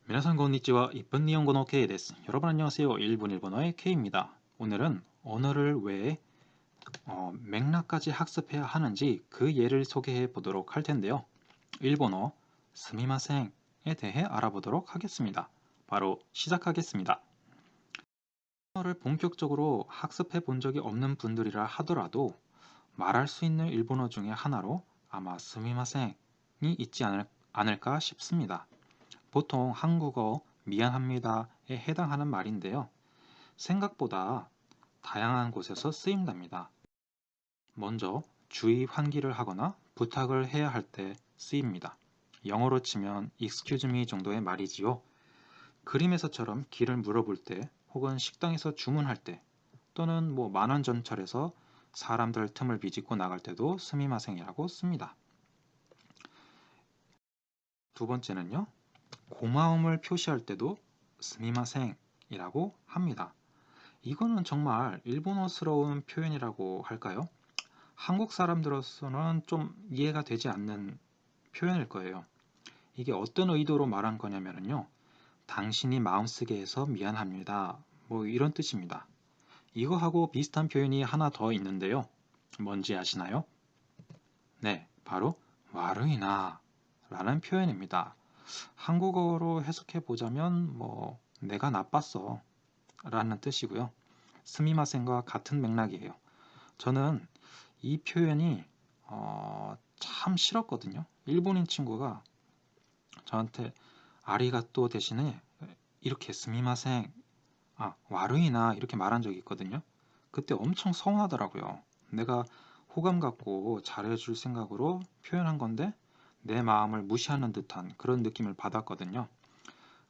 皆さんこんにちは。 1분 일본어 K です。 여러분 안녕하세요. 1분 일본어의 K입니다. 오늘은 언어를 왜 맥락까지 학습해야 하는지 그 예를 소개해 보도록 할 텐데요. 일본어 스미마생에 대해 알아보도록 하겠습니다. 바로 시작하겠습니다. 언어를 본격적으로 학습해 본 적이 없는 분들이라 하더라도 말할 수 있는 일본어 중에 하나로 아마 스미마생이 있지 않을까 싶습니다. 보통 한국어 미안합니다에 해당하는 말인데요. 생각보다 다양한 곳에서 쓰인답니다. 먼저 주의 환기를 하거나 부탁을 해야 할 때 쓰입니다. 영어로 치면 excuse me 정도의 말이지요. 그림에서처럼 길을 물어볼 때 혹은 식당에서 주문할 때 또는 만원전철에서 사람들 틈을 비집고 나갈 때도 스미마생이라고 씁니다. 두 번째는요. 고마움을 표시할 때도 스미마생이라고 합니다. 이거는 정말 일본어스러운 표현이라고 할까요? 한국 사람들로서는 좀 이해가 되지 않는 표현일 거예요. 이게 어떤 의도로 말한 거냐면요. 당신이 마음쓰게 해서 미안합니다. 이런 뜻입니다. 이거하고 비슷한 표현이 하나 더 있는데요. 뭔지 아시나요? 네, 바로 와르이나 라는 표현입니다. 한국어로 해석해 보자면 내가 나빴어 라는 뜻이고요. 스미마센과 같은 맥락이에요. 저는 이 표현이 참 싫었거든요. 일본인 친구가 저한테 아리가또 대신에 이렇게 스미마센, 와르이나 이렇게 말한 적이 있거든요. 그때 엄청 서운하더라고요. 내가 호감 갖고 잘해줄 생각으로 표현한 건데 내 마음을 무시하는 듯한 그런 느낌을 받았거든요.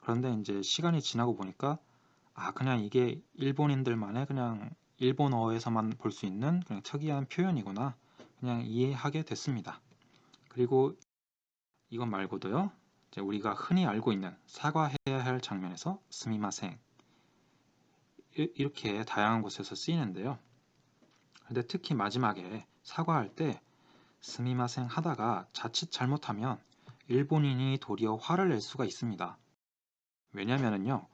그런데 이제 시간이 지나고 보니까 그냥 이게 일본인들만의 그냥 일본어에서만 볼 수 있는 그냥 특이한 표현이구나 그냥 이해하게 됐습니다. 그리고 이것 말고도요. 이제 우리가 흔히 알고 있는 사과해야 할 장면에서 스미마생 이렇게 다양한 곳에서 쓰이는데요. 근데 특히 마지막에 사과할 때 스미마생 하다가 자칫 잘못하면 일본인이 도리어 화를 낼 수가 있습니다. 왜냐면은요.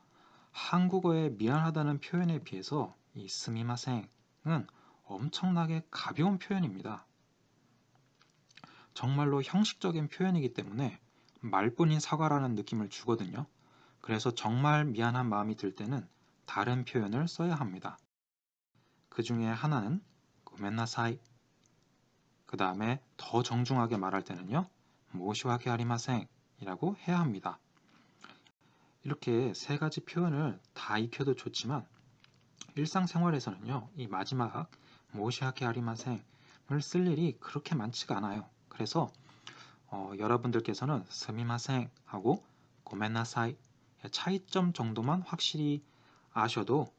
한국어의 미안하다는 표현에 비해서 이 스미마생은 엄청나게 가벼운 표현입니다. 정말로 형식적인 표현이기 때문에 말뿐인 사과라는 느낌을 주거든요. 그래서 정말 미안한 마음이 들 때는 다른 표현을 써야 합니다. 그 중에 하나는 고멘나사이, 그 다음에 더 정중하게 말할 때는요. 모시와케 아리마생 이라고 해야 합니다. 이렇게 세 가지 표현을 다 익혀도 좋지만 일상생활에서는요. 이 마지막 모시와케 아리마생을 쓸 일이 그렇게 많지가 않아요. 그래서 여러분들께서는 스미마생 하고 고멘나사이 차이점 정도만 확실히 아셔도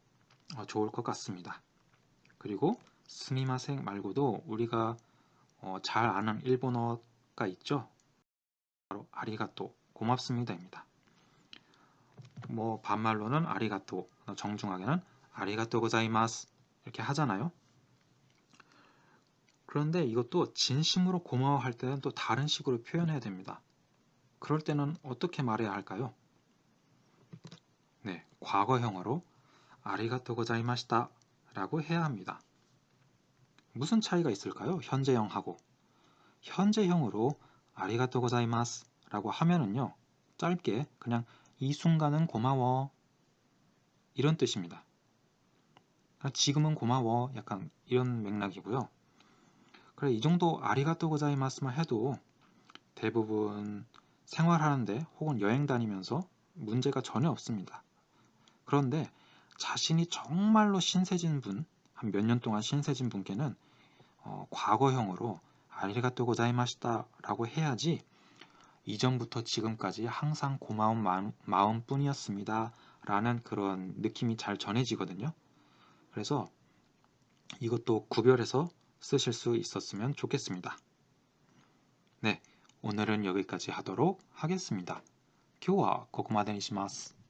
좋을 것 같습니다. 그리고 스미마생 말고도 우리가 잘 아는 일본어가 있죠. 바로 아리가또, 고맙습니다입니다. 반말로는 아리가또, 정중하게는 아리가또 고자이마스 이렇게 하잖아요. 그런데 이것도 진심으로 고마워할 때는 또 다른 식으로 표현해야 됩니다. 그럴 때는 어떻게 말해야 할까요? 네, 과거형으로 아리가또 고자이마시타 라고 해야 합니다. 무슨 차이가 있을까요? 현재형하고. 현재형으로 아리가또 고자이마스 라고 하면은요. 짧게 그냥 이 순간은 고마워 이런 뜻입니다. 지금은 고마워 약간 이런 맥락이고요. 그래 이 정도 아리가또 고자이마스만 해도 대부분 생활하는데 혹은 여행 다니면서 문제가 전혀 없습니다. 그런데 자신이 정말로 신세진 분, 한 몇 년 동안 신세진 분께는 과거형으로 아리가또 고자이마시다 라고 해야지 이전부터 지금까지 항상 고마운 마음뿐이었습니다 라는 그런 느낌이 잘 전해지거든요. 그래서 이것도 구별해서 쓰실 수 있었으면 좋겠습니다. 네, 오늘은 여기까지 하도록 하겠습니다. 今日はここまでにします。